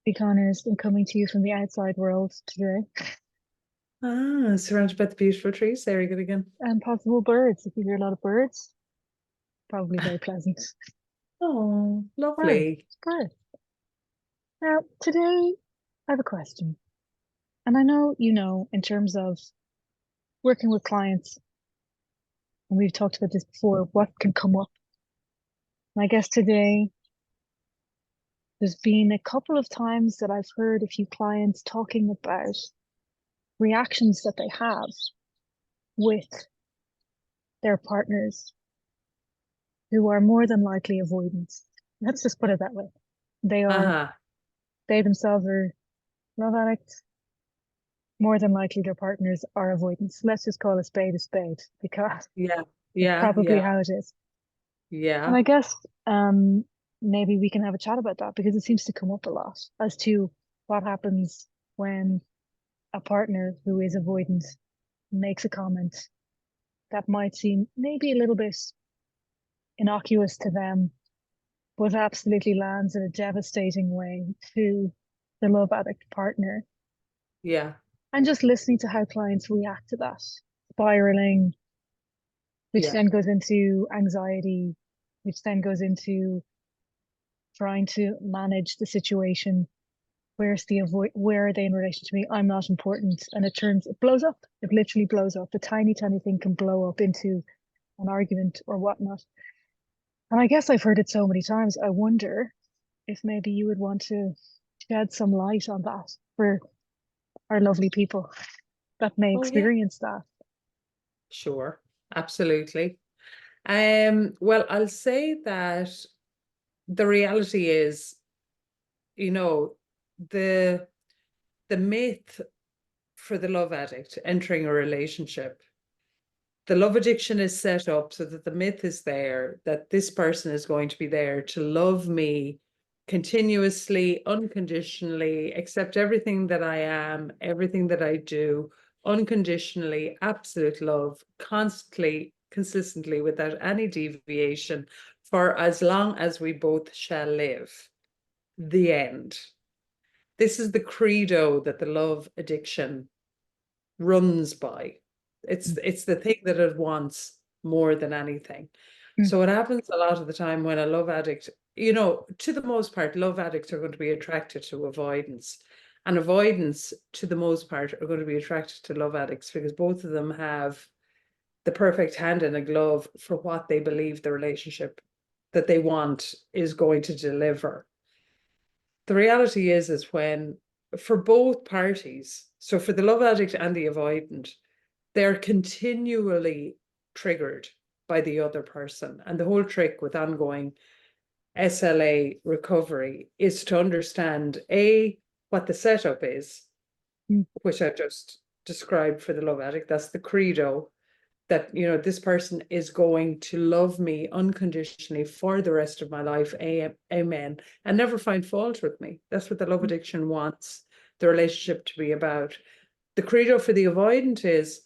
Be honest, I'm coming to you from the outside world today. Ah, surrounded by the beautiful trees. There we go again. And possible birds. If you hear a lot of birds, probably very pleasant. Oh, Birds, lovely. birds. Now, today I have a question. And I know you know, in terms of working with clients, and we've talked about this before, what can come up. And I guess today there's been a couple of times that I've heard a few clients talking about reactions that they have with their partners who are more than likely avoidant. Let's just put it that way. They are, Ah, they themselves are love addicts. More than likely their partners are avoidant. Let's just call a spade because yeah, it's yeah, probably yeah, how it is. And yeah, I guess maybe we can have a chat about that because it seems to come up a lot as to what happens when a partner who is avoidant makes a comment that might seem maybe a little bit innocuous to them, but absolutely lands in a devastating way to the love addict partner. yeah, And just listening to how clients react to that, spiraling, which yeah, then goes into anxiety, which then goes into trying to manage the situation. Where are they in relation to me? I'm not important. And it blows up. It literally blows up. A tiny, tiny thing can blow up into an argument or whatnot. And I guess I've heard it so many times. I wonder if maybe you would want to shed some light on that for our lovely people that may oh yeah, experience that. sure, absolutely. Well, I'll say that the reality is, you know, the the myth for the love addict entering a relationship, the love addiction is set up so that the myth is there that this person is going to be there to love me continuously, unconditionally, accept everything that I am, everything that I do, unconditionally, absolute love, constantly, consistently, without any deviation, for as long as we both shall live. The end. This is the credo that the love addiction runs by. It's the thing that it wants more than anything. Mm, So what happens a lot of the time when a love addict, to the most part, love addicts are going to be attracted to avoidance. And avoidance, to the most part, are going to be attracted to love addicts because both of them have the perfect hand in a glove for what they believe the relationship that they want is going to deliver. The reality is when for both parties, so for the love addict and the avoidant, they're continually triggered by the other person. And the whole trick with ongoing SLA recovery is to understand A, what the setup is, mm, which I just described for the love addict. That's the credo that, this person is going to love me unconditionally for the rest of my life. Amen. And never find fault with me. That's what the love mm, addiction wants the relationship to be about. The credo for the avoidant is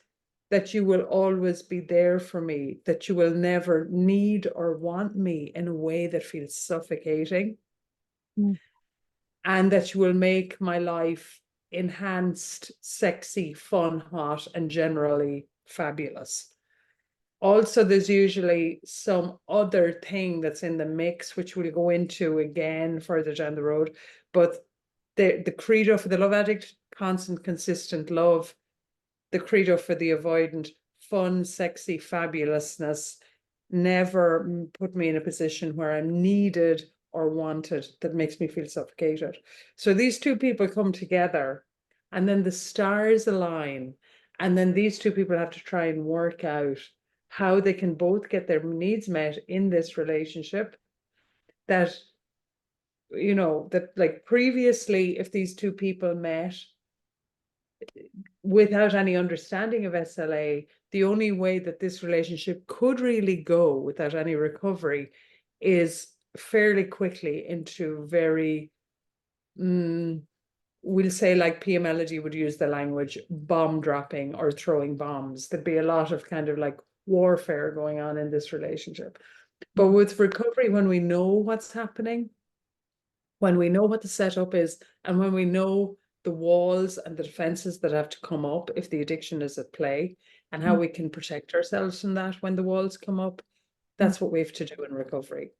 that you will always be there for me, that you will never need or want me in a way that feels suffocating, mm, and that you will make my life enhanced, sexy, fun, hot, and generally fabulous. Also, there's usually some other thing that's in the mix, which we'll go into again further down the road. But the credo for the love addict, constant, consistent love. The credo for the avoidant, fun, sexy, fabulousness. Never put me in a position where I'm needed or wanted that makes me feel suffocated. So these two people come together and then the stars align. And then these two people have to try and work out how they can both get their needs met in this relationship. That like previously, if these two people met without any understanding of SLA, the only way that this relationship could really go without any recovery is fairly quickly into very, we'll say, like Pia Melody would use the language, bomb dropping or throwing bombs. There'd be a lot of kind of like warfare going on in this relationship. But mm, with recovery, when we know what's happening, when we know what the setup is, and when we know the walls and the defenses that have to come up if the addiction is at play, and how mm, we can protect ourselves from that when the walls come up, mm, that's what we have to do in recovery.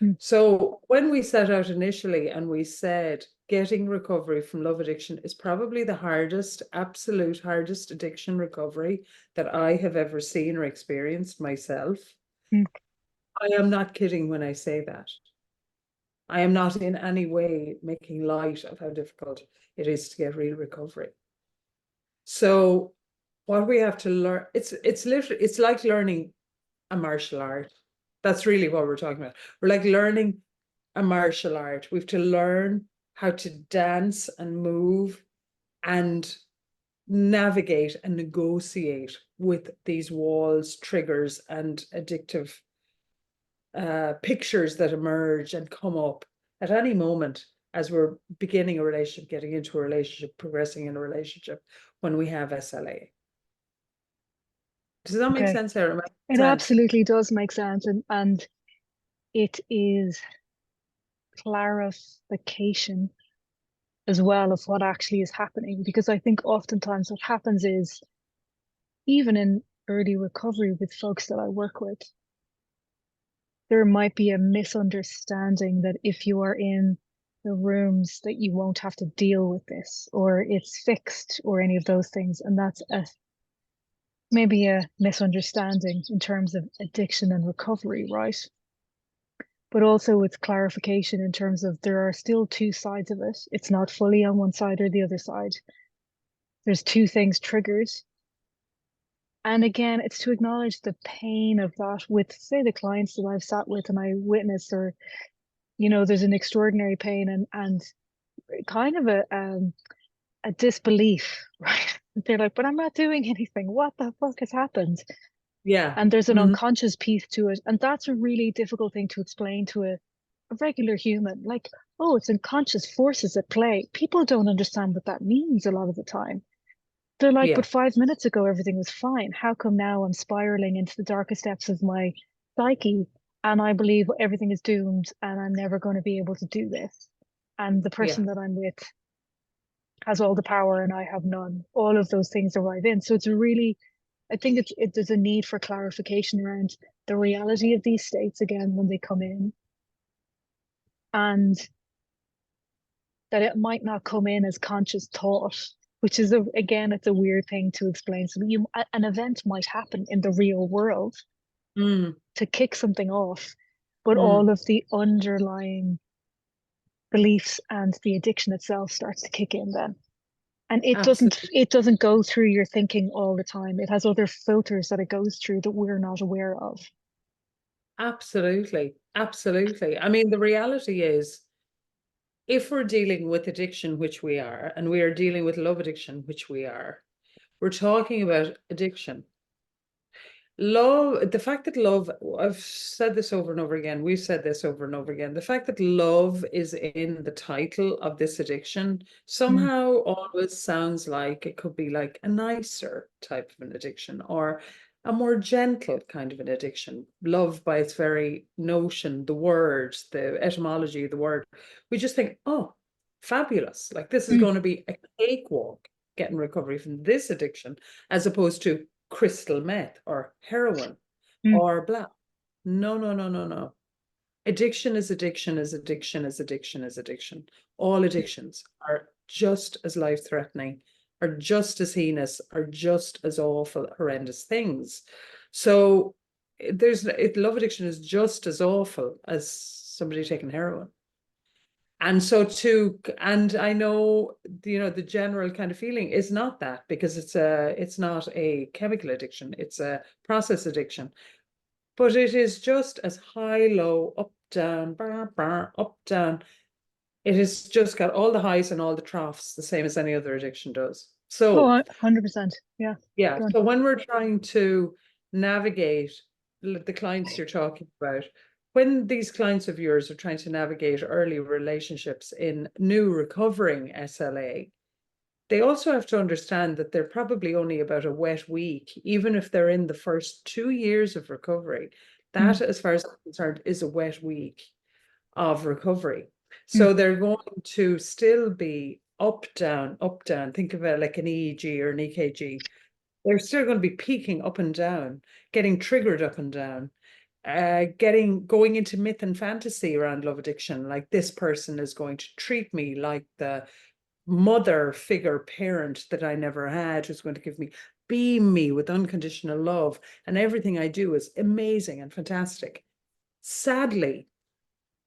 mm. So when we set out initially and we said getting recovery from love addiction is probably the hardest, absolute hardest addiction recovery that I have ever seen or experienced myself, Mm. I am not kidding when I say that. I am not in any way making light of how difficult it is to get real recovery. So what we have to learn, it's literally, it's like learning a martial art. That's really what we're talking about. We're like learning a martial art. We have to learn how to dance and move and navigate and negotiate with these walls, triggers, and addictive pictures that emerge and come up at any moment as we're beginning a relationship, getting into a relationship, progressing in a relationship when we have SLA. Does that make Okay. sense, Sarah? Make It sense? absolutely does make sense. And it is clarification as well of what actually is happening. Because I think oftentimes what happens is, even in early recovery with folks that I work with, there might be a misunderstanding that if you are in the rooms that you won't have to deal with this or it's fixed or any of those things. And that's maybe a misunderstanding in terms of addiction and recovery, right? But also it's clarification in terms of there are still two sides of it. It's not fully on one side or the other side. There's two things triggered. And again, it's to acknowledge the pain of that with, say, the clients that I've sat with and I witnessed, or, there's an extraordinary pain and kind of a disbelief, right? They're like, but I'm not doing anything. What the fuck has happened? Yeah. And there's an Mhm. unconscious piece to it. And that's a really difficult thing to explain to a regular human. Like, oh, it's unconscious forces at play. People don't understand what that means a lot of the time. They're like, but Yeah. 5 minutes ago, everything was fine. How come now I'm spiraling into the darkest depths of my psyche and I believe everything is doomed and I'm never going to be able to do this? And the Yeah. person that I'm with has all the power and I have none. All of those things arrive in. So it's really, I think there's a need for clarification around the reality of these states again when they come in, and that it might not come in as conscious thought, which is again, it's a weird thing to explain. So an event might happen in the real world Mm, to kick something off, but all mm, of the underlying beliefs and the addiction itself starts to kick in then. And absolutely. it doesn't go through your thinking all the time. It has other filters that it goes through that we're not aware of. Absolutely. Absolutely. I mean, the reality is, if we're dealing with addiction, which we are, and we are dealing with love addiction, which we are, we're talking about addiction. Love, the fact that love, I've said this over and over again, we've said this over and over again, the fact that love is in the title of this addiction Mm, somehow always sounds like it could be like a nicer type of an addiction or a more gentle kind of an addiction. Love, by its very notion, the words, the etymology of the word, we just think, oh, fabulous. Like this is mm, going to be a cakewalk getting recovery from this addiction, as opposed to crystal meth or heroin mm, or blah. No, no, no, no, no. Addiction is addiction is addiction is addiction is addiction. All addictions are just as life-threatening, are just as heinous, are just as awful, horrendous things. So love addiction is just as awful as somebody taking heroin. And so and I know, the general kind of feeling is not that, because it's not a chemical addiction, it's a process addiction. But it is just as high, low, up, down, up, down. It has just got all the highs and all the troughs, the same as any other addiction does. oh, So 100%. Yeah. yeah, Go on. so when we're trying to navigate the clients you're talking about, when these clients of yours are trying to navigate early relationships in new recovering SLA, they also have to understand that they're probably only about a wet week, even if they're in the first 2 years of recovery. Mm, That, as far as I'm concerned, is a wet week of recovery. Mm. So they're going to still be up, down, up, down. Think of it like an EEG or an EKG. They're still going to be peaking up and down, getting triggered up and down, going into myth and fantasy around love addiction. Like this person is going to treat me like the mother figure parent that I never had, who's going to beam me with unconditional love, and everything I do is amazing and fantastic. Sadly,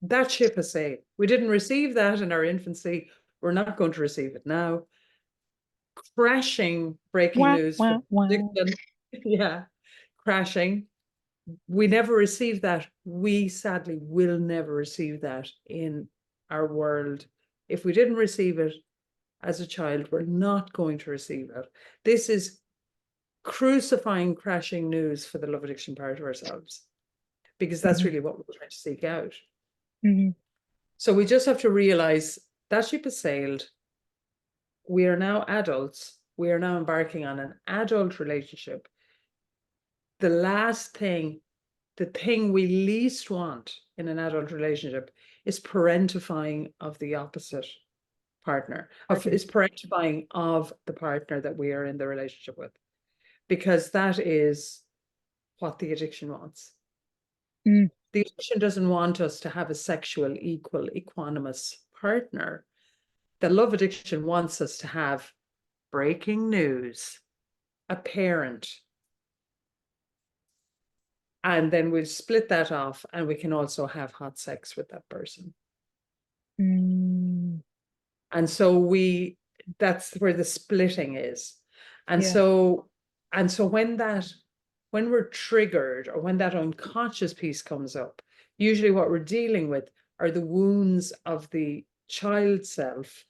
that ship has sailed. We didn't receive that in our infancy. We're not going to receive it now. Crashing breaking Wah, news for wah, wah. addiction. Yeah, crashing. We never received that. We sadly will never receive that in our world. If we didn't receive it as a child, we're not going to receive it. This is crucifying, crashing news for the love addiction part of ourselves, because that's Mhm, really what we're trying to seek out. mhm, So we just have to realize that ship has sailed. We are now adults. We are now embarking on an adult relationship. The last thing, the thing we least want in an adult relationship is parentifying of the opposite partner, partner. is parentifying of the partner that we are in the relationship with, because that is what the addiction wants. Mm, The addiction doesn't want us to have a sexual, equal, equanimous partner. The love addiction wants us to have breaking news, a parent, and then we'll split that off and we can also have hot sex with that person. mm, And so that's where the splitting is. And yeah. so, when we're triggered or when that unconscious piece comes up, usually what we're dealing with are the wounds of the child self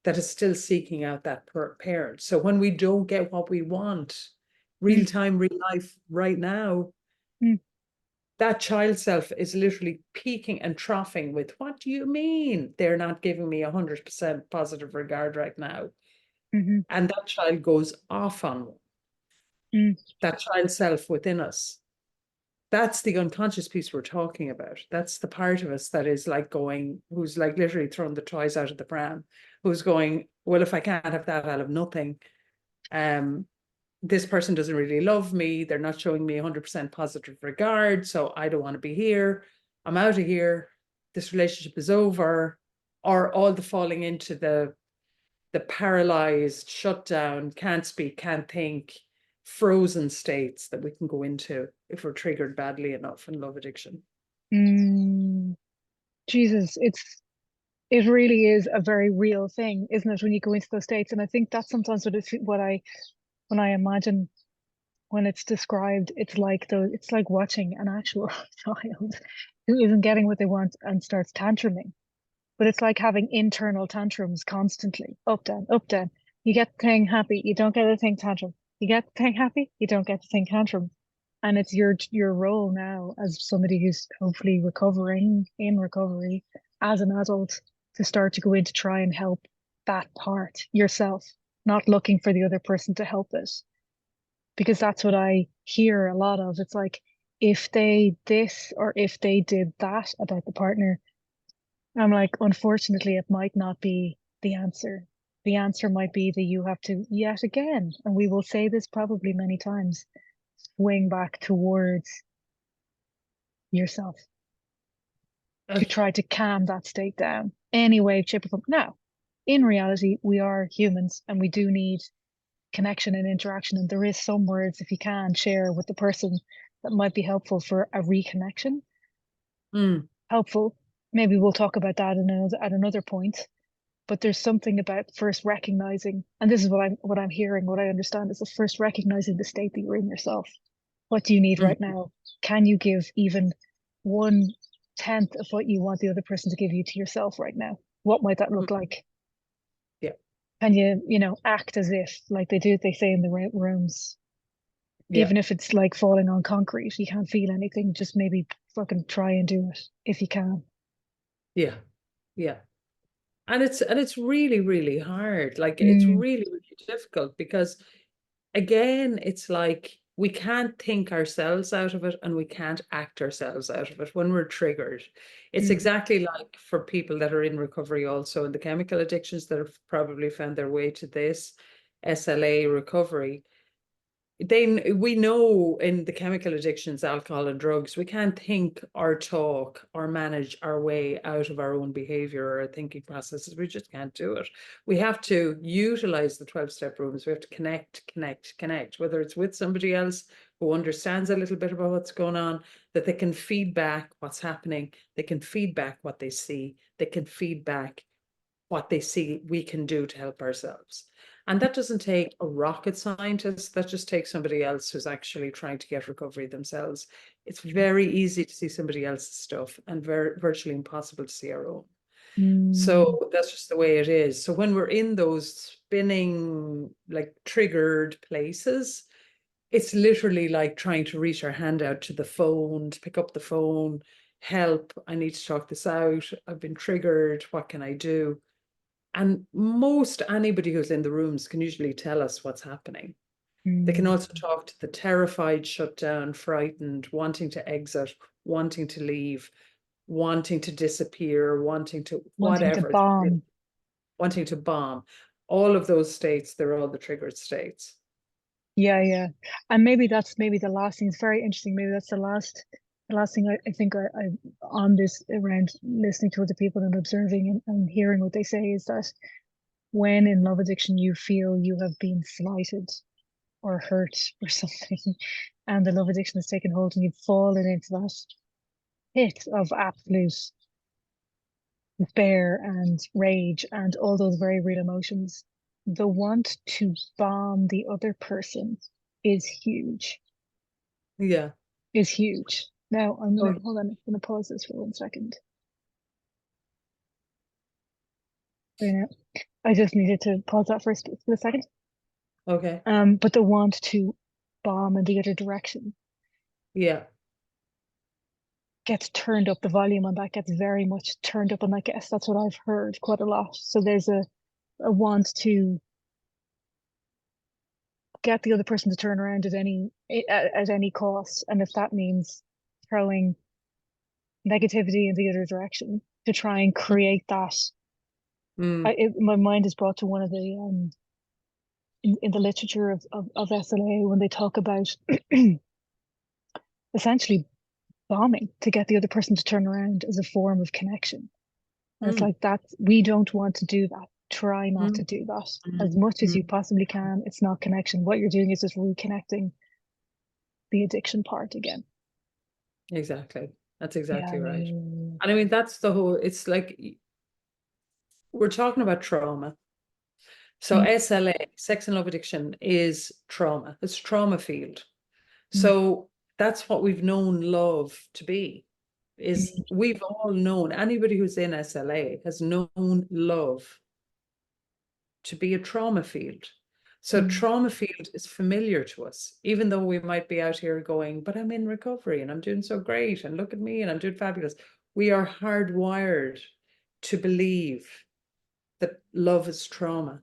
that is still seeking out that parent. So when we don't get what we want, Mm, real time, real life, right now, mm, that child self is literally peaking and troughing with, what do you mean they're not giving me 100% positive regard right now? mhm, And that child goes off on mm, that child self within us. That's the unconscious piece we're talking about. That's the part of us that is like going, who's like literally throwing the toys out of the pram, who's going, well, if I can't have that, I'll have nothing. This person doesn't really love me. They're not showing me 100% positive regard. So I don't want to be here. I'm out of here. This relationship is over. Or all the falling into the paralyzed, shut down, can't speak, can't think, frozen states that we can go into if we're triggered badly enough in love addiction. mm. Jesus, it really is a very real thing, isn't it, when you go into those states? And I think that's sometimes when I imagine when it's described, it's like watching an actual child who isn't getting what they want and starts tantruming. But it's like having internal tantrums constantly, up, down, up, down. You get the thing happy, you don't get the thing tantrum. You get the thing happy, you don't get the thing tantrum. And it's your role now as somebody who's hopefully recovering in recovery as an adult to start to go in to try and help that part yourself, not looking for the other person to help it. Because that's what I hear a lot of. It's like if they this or if they did that about the partner, I'm like, unfortunately, it might not be the answer. The answer might be that you have to, yet again, and we will say this probably many times, swing back towards yourself Uh, to try to calm that state down any way, shape, or form. Now, in reality, we are humans and we do need connection and interaction. And there is some words, if you can, share with the person that might be helpful for a reconnection. mm, Helpful. Maybe we'll talk about that at another point. But there's something about first recognizing, and this is what I'm hearing, what I understand is the first recognizing the state that you're in yourself. What do you need mm, right now? Can you give even 1/10 of what you want the other person to give you to yourself right now? What might that mm. look like? Yeah, Can you act as if, like they say in the rooms, yeah, even if it's like falling on concrete, you can't feel anything, just maybe fucking try and do it if you can. yeah, yeah. And it's really, really hard. Like it's Mm, really, really difficult because again, it's like we can't think ourselves out of it and we can't act ourselves out of it when we're triggered. It's Mm, exactly like for people that are in recovery also, and the chemical addictions that have probably found their way to this SLA recovery. We know in the chemical addictions, alcohol and drugs, we can't think or talk or manage our way out of our own behavior or our thinking processes. We just can't do it. We have to utilize the 12-step rooms. We have to connect, whether it's with somebody else who understands a little bit about what's going on, that they can feedback what's happening. They can feedback what they see. They can feedback what they see we can do to help ourselves. And that doesn't take a rocket scientist, that just takes somebody else who's actually trying to get recovery themselves. It's very easy to see somebody else's stuff and virtually impossible to see our own. mm, So that's just the way it is. So when we're in those spinning, like triggered places, it's literally like trying to reach our hand out to the phone, to pick up the phone, help, I need to talk this out. I've been triggered. What can I do? And most anybody who's in the rooms can usually tell us what's happening. They can mm. also talk to the terrified, shut down, frightened, wanting to exit, wanting to leave, wanting to disappear, wanting to Wanting to whatever, bomb. wanting to bomb. All of those states, they're all the triggered states. Yeah, yeah. And maybe that's maybe the last thing. It's very interesting. Maybe that's the last thing I think I on this around listening to other people and observing and hearing what they say is that when in love addiction you feel you have been slighted or hurt or something, and the love addiction has taken hold and you've fallen into that pit of absolute despair and rage and all those very real emotions, the want to bomb the other person is huge, Yeah. is huge. Now I'm Oh, gonna hold on, I'm gonna pause this for 1 second. Right now. I just needed to pause that for a second. okay. But the want to bomb in the other direction Yeah. gets turned up, the volume on that gets very much turned up, and I guess that's what I've heard quite a lot. So there's a want to get the other person to turn around at any cost, and if that means throwing negativity in the other direction to try and create that. Mm, My mind is brought to one of the in the literature of SLA when they talk about essentially bombing to get the other person to turn around as a form of connection. And it's mm, like that, we don't want to do that. Try not mm, to do that as mm, much as you mm. possibly can. It's not connection. What you're doing is just reconnecting the addiction part again. Exactly. That's Yeah, exactly yeah, right. yeah, And I mean, that's the whole, it's like we're talking about trauma. So yeah, SLA, sex and love addiction, is trauma. It's trauma field. mm, So that's what we've known love to be. Is mm, we've all known, anybody who's in SLA has known love to be a trauma field. So mm, trauma field is familiar to us, even though we might be out here going, but I'm in recovery and I'm doing so great and look at me and I'm doing fabulous. We are hardwired to believe that love is trauma.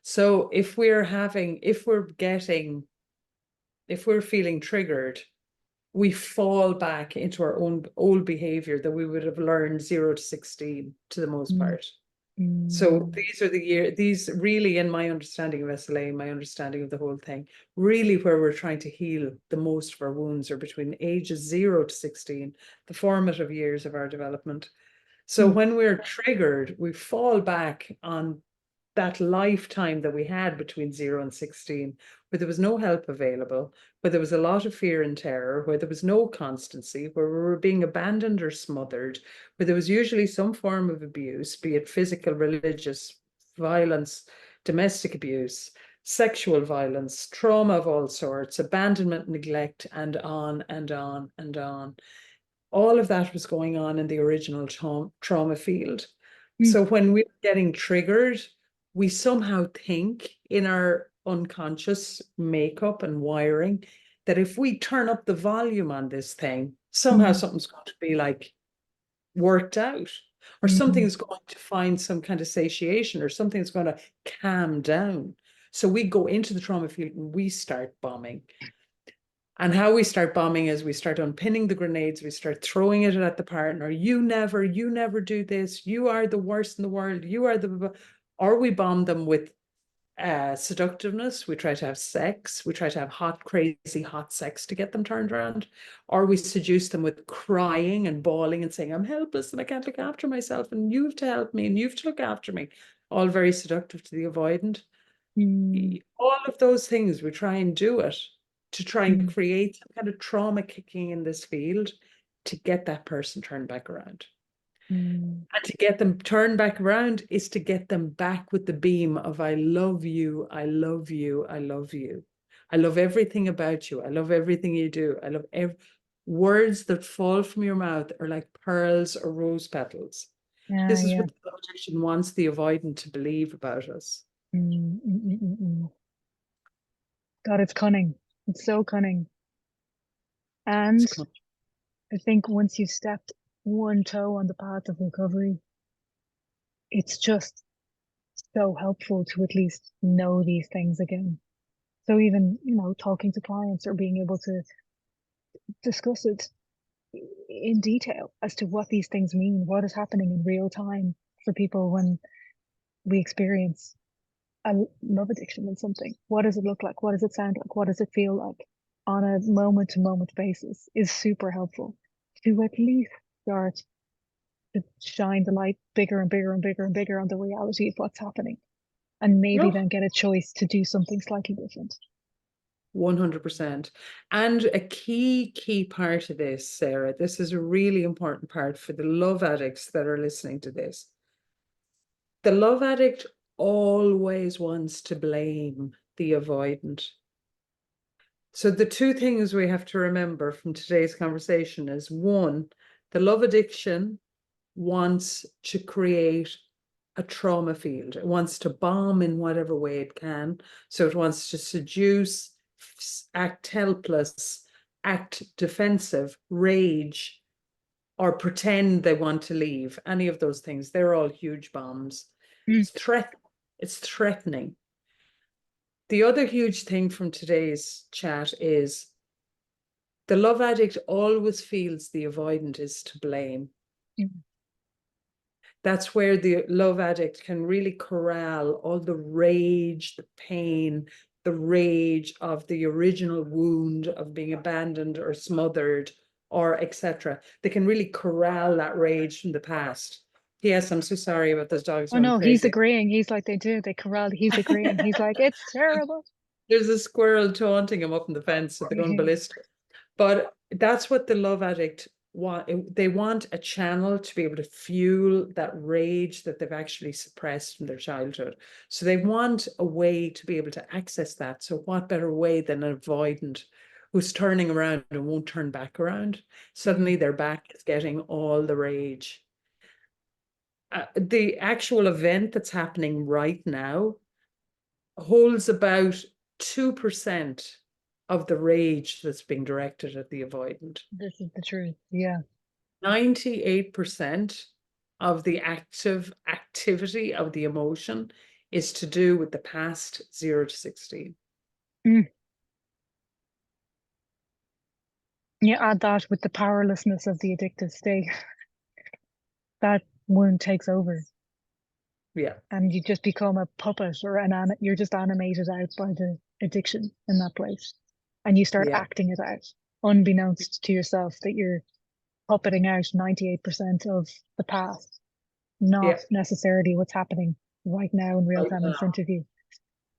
So if we're feeling triggered, we fall back into our own old behavior that we would have learned 0 to 16 to the most mm, part. So mm, these really, in my understanding of SLA, my understanding of the whole thing, really where we're trying to heal the most of our wounds are between ages 0 to 16, the formative years of our development. So mm, when we're triggered, we fall back on that lifetime that we had between 0 and 16, where there was no help available, where there was a lot of fear and terror, where there was no constancy, where we were being abandoned or smothered, where there was usually some form of abuse, be it physical, religious, violence, domestic abuse, sexual violence, trauma of all sorts, abandonment, neglect, and on and on and on. All of that was going on in the original trauma field. mm, So when we're getting triggered, we somehow think in our unconscious makeup and wiring that if we turn up the volume on this thing, somehow mm, something's going to be like worked out, or mm, something's going to find some kind of satiation, or something's going to calm down. So we go into the trauma field and we start bombing. And how we start bombing is we start unpinning the grenades, we start throwing it at the partner. You never do this. You are the worst in the world. You are the, or we bomb them with seductiveness. We try to have sex. We try to have hot, crazy, hot sex to get them turned around. Or we seduce them with crying and bawling and saying, I'm helpless and I can't look after myself and you have to help me and you have to look after me. All very seductive to the avoidant. Mm, All of those things, we try and do it to try and mm, create some kind of trauma kicking in this field to get that person turned back around. mm, And to get them turned back around is to get them back with the beam of I love you, I love you, I love you. I love everything about you. I love everything you do. I love words that fall from your mouth are like pearls or rose petals. yeah, This is yeah. what the addiction wants the avoidant to believe about us. Mm, mm, mm, mm, mm. God, it's cunning. It's so cunning. And It's I think once you've stepped one toe on the path of recovery, it's just so helpful to at least know these things again. So even, talking to clients or being able to discuss it in detail as to what these things mean, what is happening in real time for people when we experience a love addiction in something. What does it look like? What does it sound like? What does it feel like on a moment to moment basis is super helpful to at least start to shine the light bigger and bigger and bigger and bigger on the reality of what's happening. And maybe no, then get a choice to do something slightly different. 100%. And a key part of this, Sarah, this is a really important part for the love addicts that are listening to this. The love addict always wants to blame the avoidant. So the two things we have to remember from today's conversation is one, the love addiction wants to create a trauma field. It wants to bomb in whatever way it can. So it wants to seduce, act helpless, act defensive, rage, or pretend they want to leave. Any of those things, they're all huge bombs. Mm, It's threatening. The other huge thing from today's chat is the love addict always feels the avoidant is to blame. mm, That's where the love addict can really corral all the rage, the pain, the rage of the original wound of being abandoned or smothered or etc. They can really corral that rage from the past. Yes, I'm so sorry about those dogs Oh going no, he's crazy. agreeing. He's like, they do. They corral. He's agreeing. He's like, it's terrible. There's a squirrel taunting him up in the fence, so they're going ballistic. But that's what the love addict want. They want a channel to be able to fuel that rage that they've actually suppressed from their childhood. So they want a way to be able to access that. So what better way than an avoidant who's turning around and won't turn back around? Suddenly Mm, their back is getting all the rage. The actual event that's happening right now holds about 2% of the rage that's being directed at the avoidant. this is the truth. Yeah. 98% of the active activity of the emotion is to do with the past 0 to 16. Mm. You add that with the powerlessness of the addictive state, that one takes over, Yeah, and you just become a puppet or you're just animated out by the addiction in that place, and you start yeah, acting it out, unbeknownst to yourself that you're puppeting out 98% of the past, not yeah. necessarily what's happening right now in real Right time in now. front of you.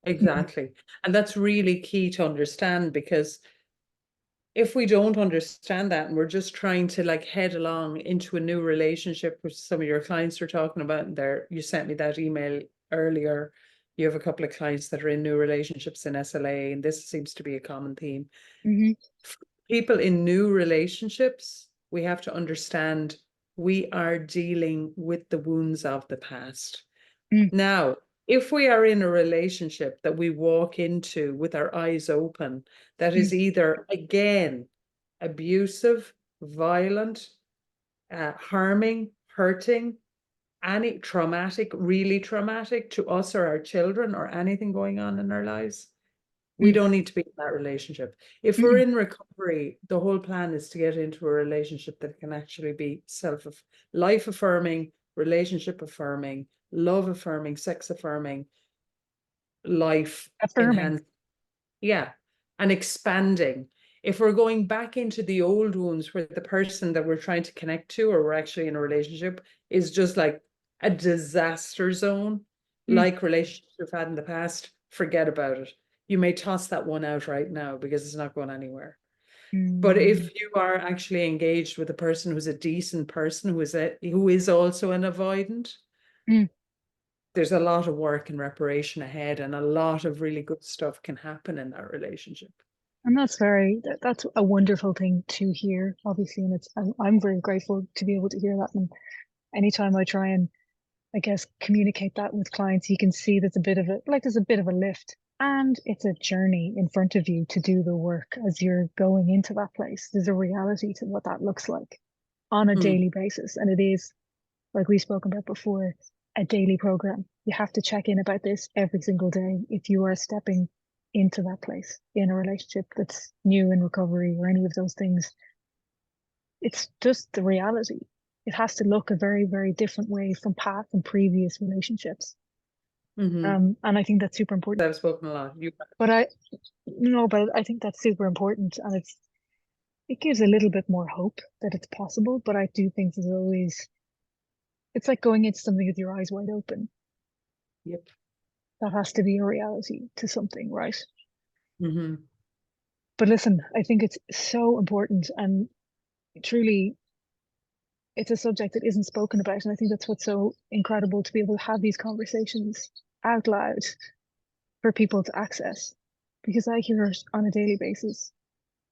Mm, Exactly. And that's really key to understand because if we don't understand that and we're just trying to like head along into a new relationship, which some of your clients are talking about, and there you sent me that email earlier. You have a couple of clients that are in new relationships in SLA, and this seems to be a common theme. mhm, People in new relationships, we have to understand we are dealing with the wounds of the past. mm, Now, if we are in a relationship that we walk into with our eyes open, that mm, is either again abusive, violent, harming, hurting, any traumatic, really traumatic to us or our children or anything going on in our lives, We don't need to be in that relationship. If we're Mm-mm. in recovery, the whole plan is to get into a relationship that can actually be life affirming, relationship affirming, love affirming, sex affirming, life Affirming. enhancing. Yeah. And expanding. If we're going back into the old wounds where the person that we're trying to connect to, or we're actually in a relationship, is just like a disaster zone, Mm. like relationships we've had in the past, forget about it. You may toss that one out right now because it's not going anywhere. But Mm. if you are actually engaged with a person who's a decent person, who is also an avoidant, Mm. there's a lot of work and reparation ahead, and a lot of really good stuff can happen in that relationship. And that's a wonderful thing to hear, obviously, and I'm very grateful to be able to hear that. And anytime I try and, I guess, communicate that with clients, you can see there's a bit of a lift, and it's a journey in front of you to do the work as you're going into that place. There's a reality to what that looks like on a Mm, daily basis, and it is, like we've spoken about before, a daily program. You have to check in about this every single day if you are stepping into that place in a relationship that's new in recovery or any of those things. It's just the reality. It has to look a very, very different way from past and previous relationships. mm-hmm. And I think that's super important. I've spoken a lot. But I, no, but I think that's super important, and it gives a little bit more hope that it's possible. But I do think there's always, it's like going into something with your eyes wide open. Yep. That has to be a reality to something, right? Mm-hmm. But listen, I think it's so important, and truly it's a subject that isn't spoken about. And I think that's what's so incredible, to be able to have these conversations out loud for people to access, because I hear it on a daily basis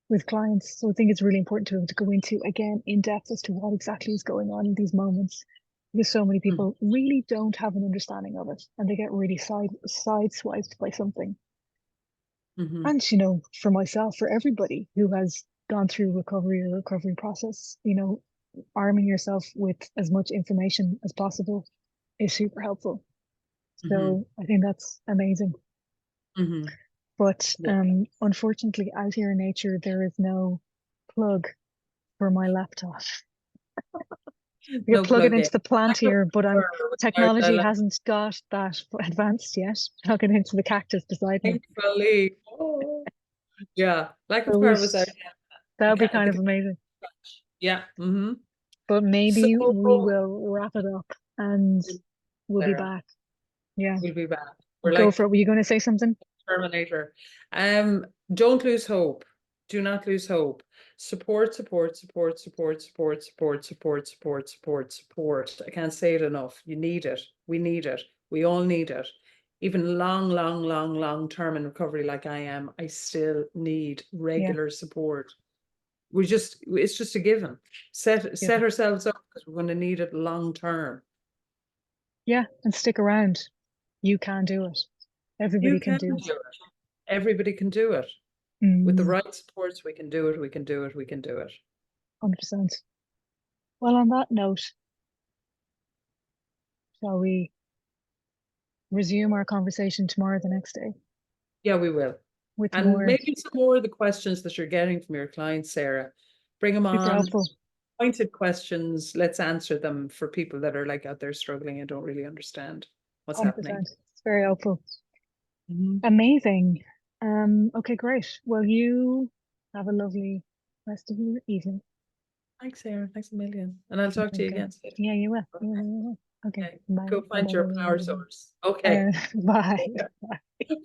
with clients. So I think it's really important to be able to go into, again, in depth as to what exactly is going on in these moments, because so many Mm-hmm. people really don't have an understanding of it, and they get really sideswiped by something. Mm-hmm. And, for myself, for everybody who has gone through recovery or recovery process, arming yourself with as much information as possible is super helpful. Mm-hmm. So I think that's amazing. Mm-hmm. But Yeah. unfortunately, out here in nature, there is no plug for my laptop. We could No plug it plug in. into the plant here, but technology Dialect. hasn't got that advanced yet. Plug it into the cactus beside me. Thankfully. Oh, yeah. Lack So of power was out. that The would be cat, kind the of amazing. catch. Yeah. Mm-hmm. But So maybe we will wrap it up and we'll be Sarah, back. Yeah. we'll be back. We're Go for like it. Were you going to say something? Terminator. Don't lose hope. Do not lose hope. Support, support, support, support, support, support, support, support, support, support. I can't say it enough. You need it. We need it. We all need it. Even long, long, long, long term in recovery, like I am, I still need Yeah. regular support. It's just a given. Yeah. Set ourselves up because we're going to need it long term. Yeah. And stick around. You can do it. You Everybody can can do it. do it. Everybody can do it. With the Mm, right supports, we can do it. We can do it. We can do it. 100%. Well, on that note, shall we resume our conversation tomorrow, the next day, Yeah, we will. with And more maybe some more of the questions that you're getting from your clients, Sarah. Bring them super on. helpful? Pointed questions. Let's answer them for people that are like out there struggling and don't really understand what's happening. 100%. It's very helpful. Mhm. Amazing. Okay, great. Well, you have a lovely rest of your evening. Thanks, Sarah. Thanks a million. And I'll talk to you Okay. again soon. Yeah, you will. You will, Okay. you will. Okay. Okay. Bye. Go Bye. find Bye. your Bye. power Bye. source. Okay. Bye. Bye. Okay. Bye.